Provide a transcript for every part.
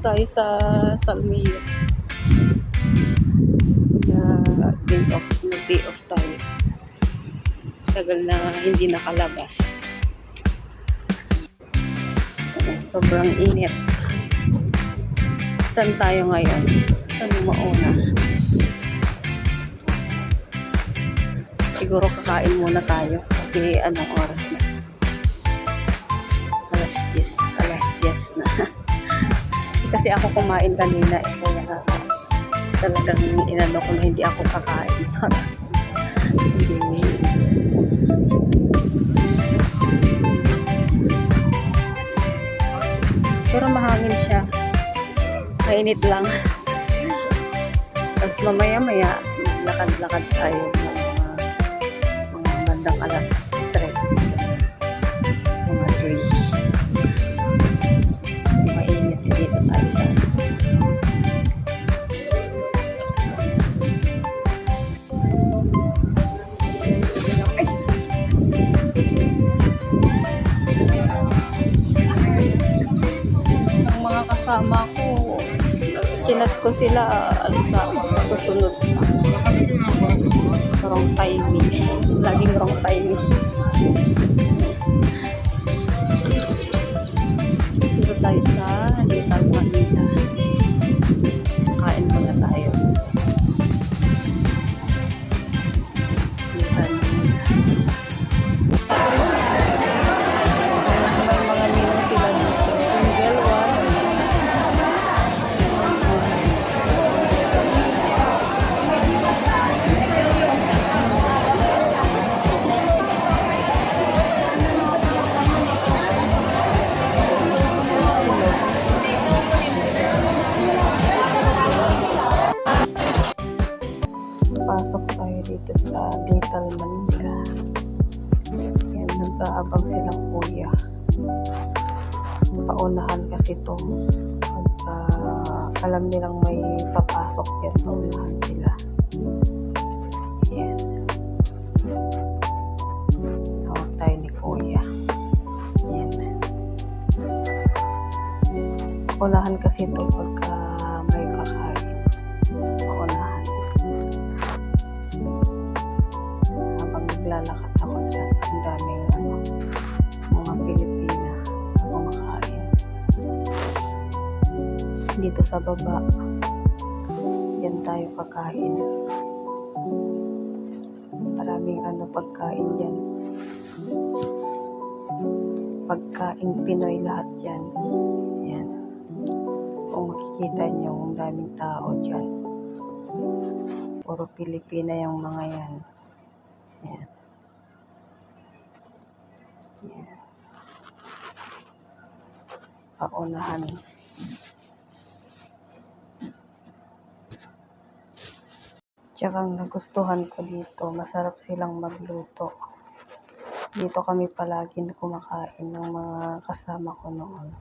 tayo sa Salmiyo. Day off tayo. Tagal na hindi nakalabas. Sobrang init. Saan tayo ngayon? Saan yung mauna? Siguro kakain muna tayo kasi anong oras na? Alas 10 na. Kasi ako kumain kanina kaya talagang inano ko na hindi ako kakain para hindi pero mahangin siya, mainit lang. Tapos mamaya lakad-lakad tayo mga bandang alas 3 mga 3 mainit dito tayo sa kasama ko. Kinat ko sila sa susunod pa. Wrong timing. Laging wrong timing. Dito tayo sa Little Manila. Kain muna tayo. Little Manila. May mga menu sila dito. Single one. Pasok tayo dito sa Little Manila. Yan, nag-aabang silang kuya. Paunahan kasi ito. Alam nilang may papasok yan, paunahan sila. Yan. Tawag tayo ni kuya. Yan. Paunahan kasi ito pagka may kakain. Paunahan. Naglalakad ako dyan. Ang daming mga Pilipina kumakain. Dito sa baba, yan tayo kakain. Maraming pagkain dyan. Pagkain Pinoy lahat yan. Yan. Kung makikita nyo, ang daming tao dyan. Puro Pilipina yung mga yan. Yan. Yan. Paunahan. Tsaka ang nagustuhan ko dito, masarap silang magluto. Dito kami palagi na kumakain ng mga kasama ko noon.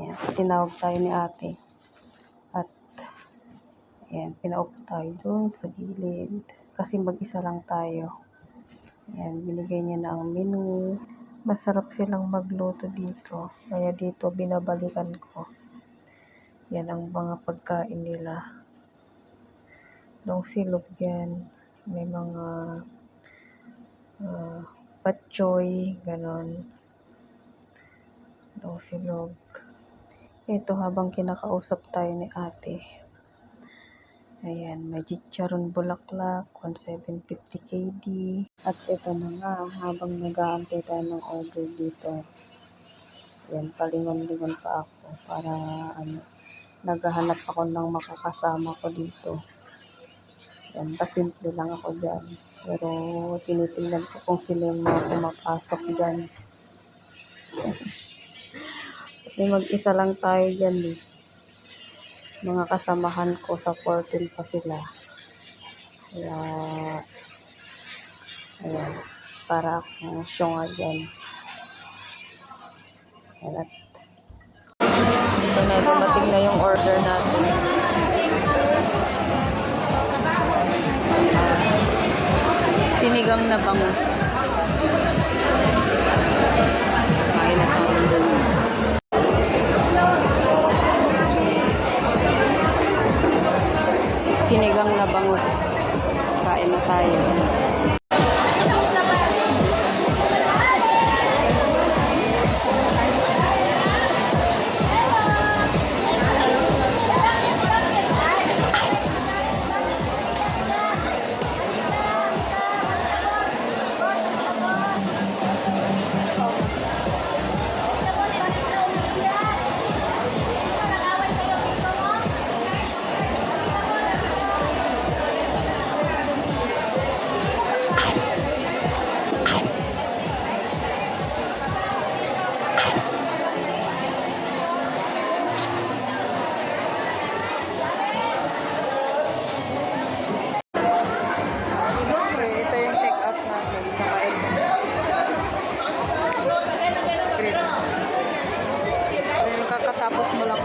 Yan. Tinawag tayo ni ate. At yan, pinaupo tayo dun sa gilid. Kasi mag-isa lang tayo. Yan, binigay niya na ang menu. Masarap silang magluto dito. Kaya dito binabalikan ko. Yan ang mga pagkain nila. Long silog yan. May mga patchoy, ganon. Long silog. Ito habang kinakausap tayo ni ate. Ayan, may chicharon bulaklak, 1750 KD. At ito na nga, habang nag-aantay tayo ng order dito. Ayan, palingon-lingon pa ako para naghahanap ako ng makakasama ko dito. Ayan, pasimple lang ako dyan. Pero tinitingnan ko kung sila yung mga pumapasok dyan. May mag-isa lang tayo dyan eh. Mga kasamahan ko sa 14 pa sila. Kaya, ayan, para akong syonga dyan. Ayan, at ito na, dumating na yung order natin. Sinigang na bangus. Kain na tayo dun. sinigang na bangus. Kain na tayo. Ito yung take out natin. Kakain ko. Screen. Ito yung kakatapos mo lang